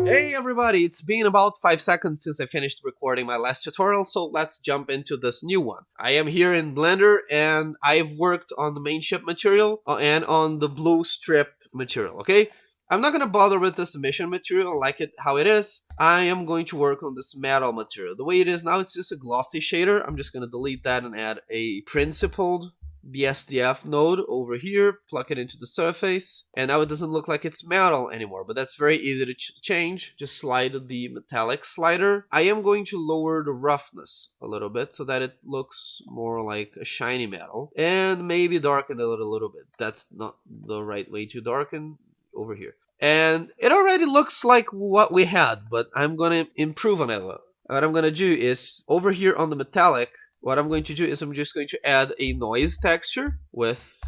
Hey everybody, it's been about 5 seconds since I finished recording my last tutorial, so let's jump into this new one. I am here in Blender and I've worked on the main ship material and on the blue strip material, okay? I'm not going to bother with this emission material, I like it how it is. I am going to work on this metal material. The way it is now, it's just a glossy shader. I'm just going to delete that and add a principled BSDF node over here, plug it into the surface, and now it doesn't look like it's metal anymore, but that's very easy to change. Just slide the metallic slider. I am going to lower the roughness a little bit so that it looks more like a shiny metal, and maybe darken it a little bit. That's not the right way to darken. Over here. And it already looks like what we had, but I'm going to improve on it. What I'm going to do is, over here on the metallic, what I'm going to do is I'm just going to add a noise texture with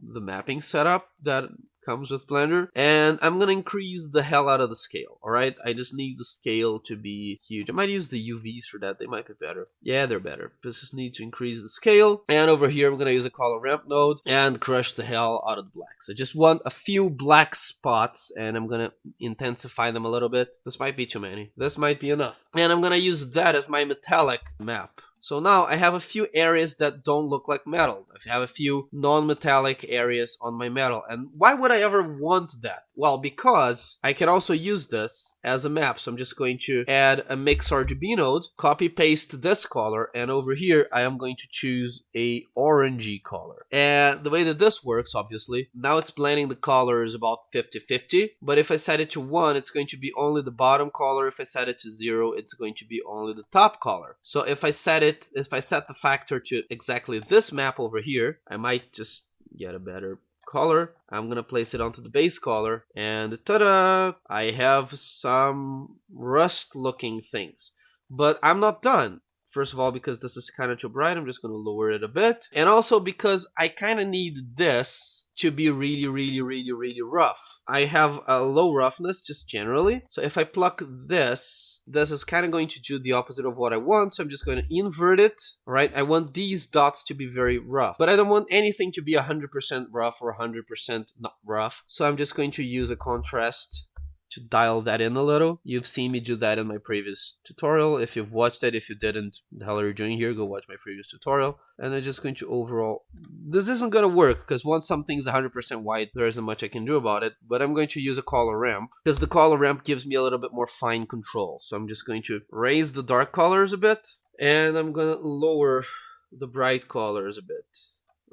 the mapping setup that comes with Blender, and I'm gonna increase the hell out of the scale. Alright, I just need the scale to be huge. I might use the UVs for that, they might be better. Yeah, they're better. Just need to increase the scale, and over here I'm gonna use a color ramp node and crush the hell out of the black. So just want a few black spots, and I'm gonna intensify them a little bit. This might be too many, this might be enough, and I'm gonna use that as my metallic map. So now I have a few areas that don't look like metal. I have a few non-metallic areas on my metal. And why would I ever want that? Well, because I can also use this as a map. So I'm just going to add a mix RGB node, copy paste this color, and over here I am going to choose a orangey color. And the way that this works, obviously, now it's blending the colors about 50-50. But if I set it to 1, it's going to be only the bottom color. If I set it to 0, it's going to be only the top color. So if I set the factor to exactly this map over here, I might just get a better color. I'm gonna place it onto the base color, and ta-da! I have some rust looking things. But I'm not done. First of all, because this is kind of too bright, I'm just going to lower it a bit. And also because I kind of need this to be really rough. I have a low roughness just generally. So if I pluck this, this is kind of going to do the opposite of what I want. So I'm just going to invert it, right? I want these dots to be very rough, but I don't want anything to be 100% rough or 100% not rough. So I'm just going to use a contrast to dial that in a little. You've seen me do that in my previous tutorial. If you've watched it, if you didn't, what the hell are you doing here? Go watch my previous tutorial. And I'm just going to overall, this isn't going to work because once something's 100% white, there isn't much I can do about it, but I'm going to use a color ramp because the color ramp gives me a little bit more fine control. So I'm just going to raise the dark colors a bit, and I'm going to lower the bright colors a bit.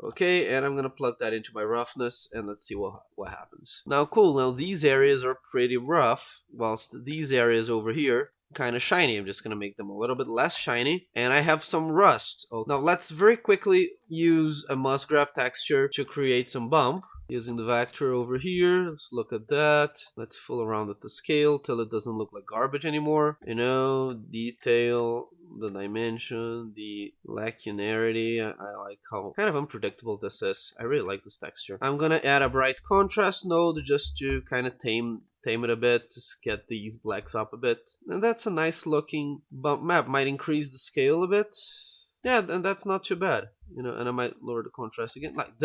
Okay, and I'm gonna plug that into my roughness, and let's see what happens. Now, cool, now these areas are pretty rough, whilst these areas over here kind of shiny. I'm just gonna make them a little bit less shiny, and I have some rust. Oh, now let's very quickly use a Musgraph texture to create some bump. Using the vector over here, let's look at that. Let's fool around with the scale till it doesn't look like garbage anymore. You know, detail, the dimension, the lacunarity. I like how kind of unpredictable this is. I really like this texture. I'm gonna add a bright contrast node just to kind of tame it a bit, just get these blacks up a bit. And that's a nice looking bump map. Might increase the scale a bit. Yeah, and that's not too bad. You know, and I might lower the contrast again. Like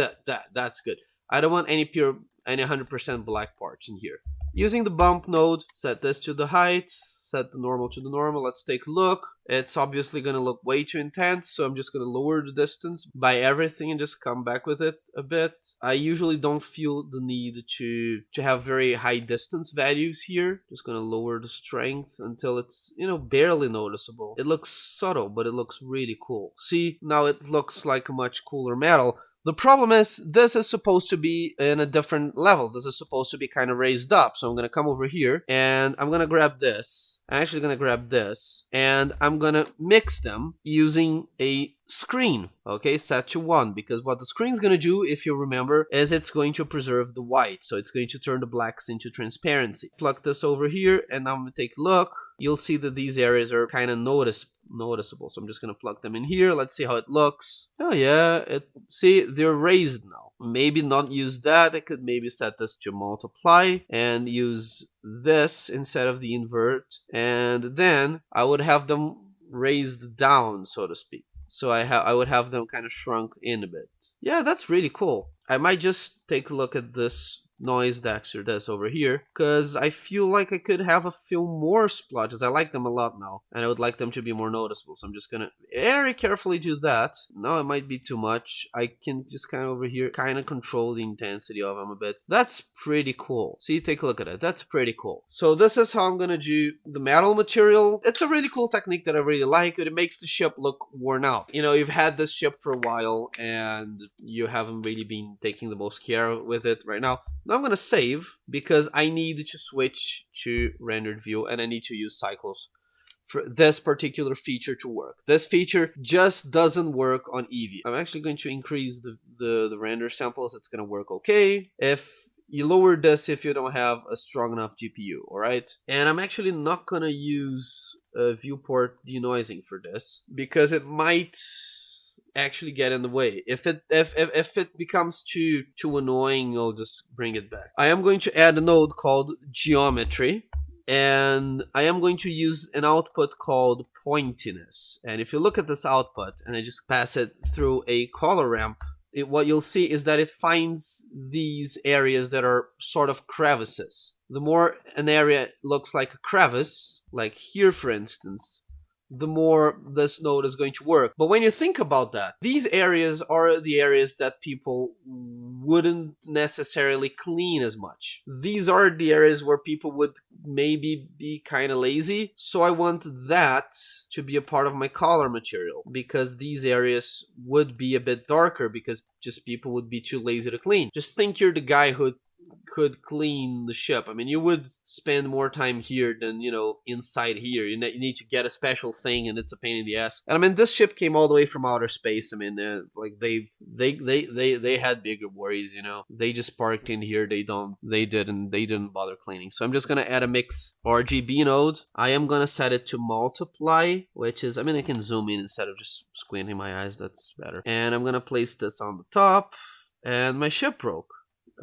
that's good. I don't want any 100% black parts in here. Using the bump node, set this to the height, set the normal to the normal. Let's take a look. It's obviously going to look way too intense, so I'm just going to lower the distance by everything and just come back with it a bit. I usually don't feel the need to have very high distance values here. Just going to lower the strength until it's, you know, barely noticeable. It looks subtle, but it looks really cool. See, now it looks like a much cooler metal. The problem is, this is supposed to be in a different level. This is supposed to be kind of raised up. So I'm going to come over here, and I'm going to grab this. I'm actually going to grab this, and I'm going to mix them using a screen. Okay, set to 1, because what the screen is going to do, if you remember, is it's going to preserve the white. So it's going to turn the blacks into transparency. Plug this over here, and I'm going to take a look. You'll see that these areas are kind of noticeable. So I'm just going to plug them in here. Let's see how it looks. Oh yeah, see, they're raised now. Maybe not use that. I could maybe set this to multiply and use this instead of the invert. And then I would have them raised down, so to speak. So I would have them kind of shrunk in a bit. Yeah, that's really cool. I might just take a look at this noise texture this over here, because I feel like I could have a few more splotches. I like them a lot now, and I would like them to be more noticeable. So I'm just gonna very carefully do that. Now it might be too much. I can just kind of over here kind of control the intensity of them a bit. That's pretty cool. See, take a look at it. That's pretty cool. So this is how I'm gonna do the metal material. It's a really cool technique that I really like. It makes the ship look worn out. You know, you've had this ship for a while and you haven't really been taking the most care with it right now. Now I'm gonna save because I need to switch to rendered view and I need to use cycles for this particular feature to work. This feature just doesn't work on Eevee. I'm actually going to increase the render samples. It's gonna work okay. If you lower this if you don't have a strong enough GPU, alright? And I'm actually not gonna use viewport denoising for this because it might actually get in the way. If it becomes too annoying, I'll just bring it back. I am going to add a node called geometry, and I am going to use an output called pointiness. And if you look at this output and I just pass it through a color ramp, what you'll see is that it finds these areas that are sort of crevices. The more an area looks like a crevice, like here for instance, the more this node is going to work. But when you think about that, these areas are the areas that people wouldn't necessarily clean as much. These are the areas where people would maybe be kind of lazy. So I want that to be a part of my color material because these areas would be a bit darker because just people would be too lazy to clean. Just think you're the guy who could clean the ship. I mean, you would spend more time here than, you know, inside here. You need to get a special thing and it's a pain in the ass. And I mean, this ship came all the way from outer space. I mean, like they had bigger worries, you know. They just parked in here. They didn't bother cleaning. So I'm just gonna add a mix RGB node. I am gonna set it to multiply, which is, I mean, I can zoom in instead of just squinting my eyes. That's better. And I'm gonna place this on the top, and my ship broke.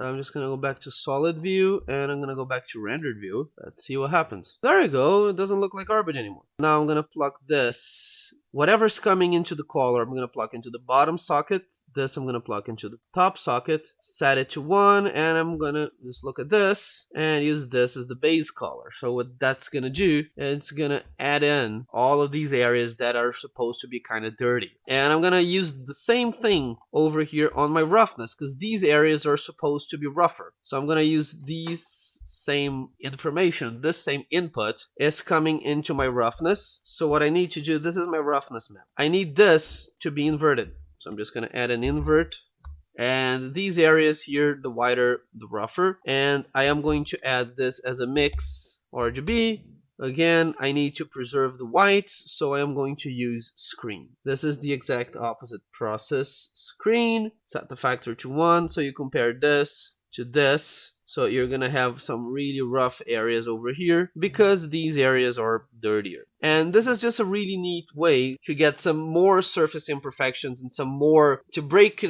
I'm just gonna go back to solid view and I'm gonna go back to rendered view. Let's see what happens. There you go. It doesn't look like garbage anymore. Now I'm gonna plug this. Whatever's coming into the collar, I'm gonna plug into the bottom socket. This I'm gonna plug into the top socket. Set it to 1, and I'm gonna just look at this and use this as the base color. So what that's gonna do, it's gonna add in all of these areas that are supposed to be kind of dirty. And I'm gonna use the same thing over here on my roughness because these areas are supposed to be rougher. So I'm gonna use these same information. This same input is coming into my roughness. So what I need to do, this is my roughness map. I need this to be inverted. So I'm just going to add an invert. And these areas here, the wider, the rougher. And I am going to add this as a mix RGB. Again, I need to preserve the whites, so I am going to use screen. This is the exact opposite process. Screen, set the factor to 1, so you compare this to this. So you're gonna have some really rough areas over here because these areas are dirtier. And this is just a really neat way to get some more surface imperfections and some more to break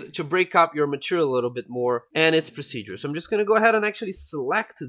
up your material a little bit more and its procedure. So I'm just gonna go ahead and actually select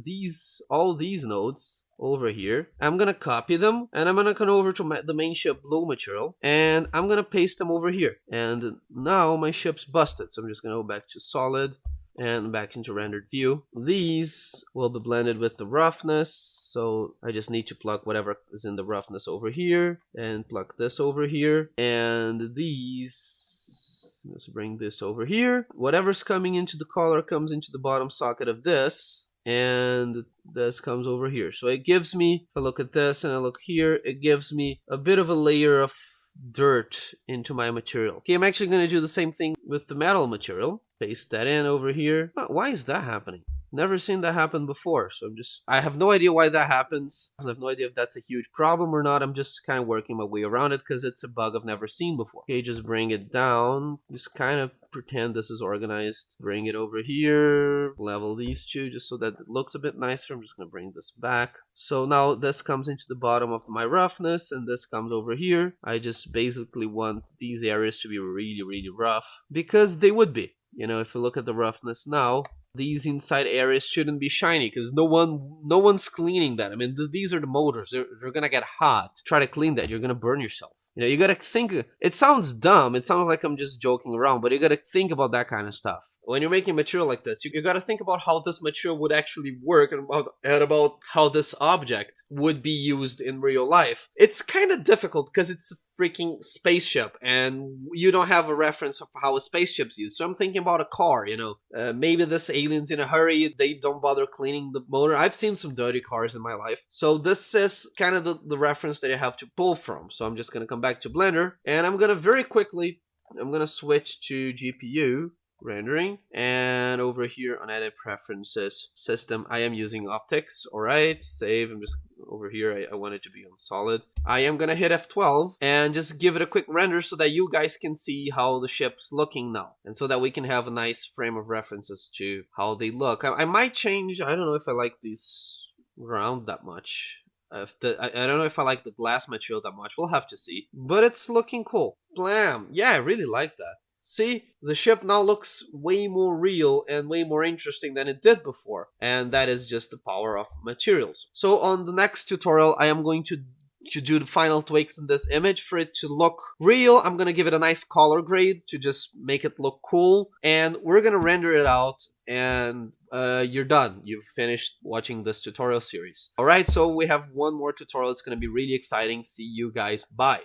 all these nodes over here. I'm gonna copy them and I'm gonna come over to the main ship blue material and I'm gonna paste them over here. And now my ship's busted. So I'm just gonna go back to solid and back into rendered view. These will be blended with the roughness, so I just need to plug whatever is in the roughness over here and plug this over here, and these, let's bring this over here. Whatever's coming into the color comes into the bottom socket of this, and this comes over here. So it gives me, if I look at this and I look here, it gives me a bit of a layer of dirt into my material. Okay, I'm actually going to do the same thing with the metal material. Paste that in over here. Why is that happening? Never seen that happen before, so I have no idea why that happens. I have no idea if that's a huge problem or not. I'm just kind of working my way around it because it's a bug I've never seen before. Okay, just bring it down. Just kind of pretend this is organized. Bring it over here. Level these two just so that it looks a bit nicer. I'm just going to bring this back. So now this comes into the bottom of my roughness and this comes over here. I just basically want these areas to be really, really rough because they would be. You know, if you look at the roughness now, these inside areas shouldn't be shiny because no one's cleaning that. I mean, these are the motors. They're gonna get hot. Try to clean that. You're gonna burn yourself. You know, you gotta think. It sounds dumb. It sounds like I'm just joking around, but you gotta think about that kind of stuff. when you're making material like this, you got to think about how this material would actually work, and about how this object would be used in real life. It's kind of difficult because it's a freaking spaceship and you don't have a reference of how a spaceship's used. So I'm thinking about a car, you know. Maybe this alien's in a hurry, they don't bother cleaning the motor. I've seen some dirty cars in my life. So this is kind of the reference that I have to pull from. So I'm just going to come back to Blender, and I'm going to very quickly, I'm going to switch to GPU rendering, and over here on edit preferences system, I am using optics. All right, save. I'm just over here, I want it to be on solid. I am gonna hit F12 and just give it a quick render so that you guys can see how the ship's looking now, and so that we can have a nice frame of references to how they look. I might change, I don't know if I like these round that much. I don't know if I like the glass material that much. We'll have to see, but it's looking cool. Blam. Yeah, I really like that. See, the ship now looks way more real and way more interesting than it did before. And that is just the power of materials. So on the next tutorial, I am going to do the final tweaks in this image for it to look real. I'm going to give it a nice color grade to just make it look cool. And we're going to render it out, and you're done. You've finished watching this tutorial series. Alright, so we have one more tutorial. It's going to be really exciting. See you guys. Bye.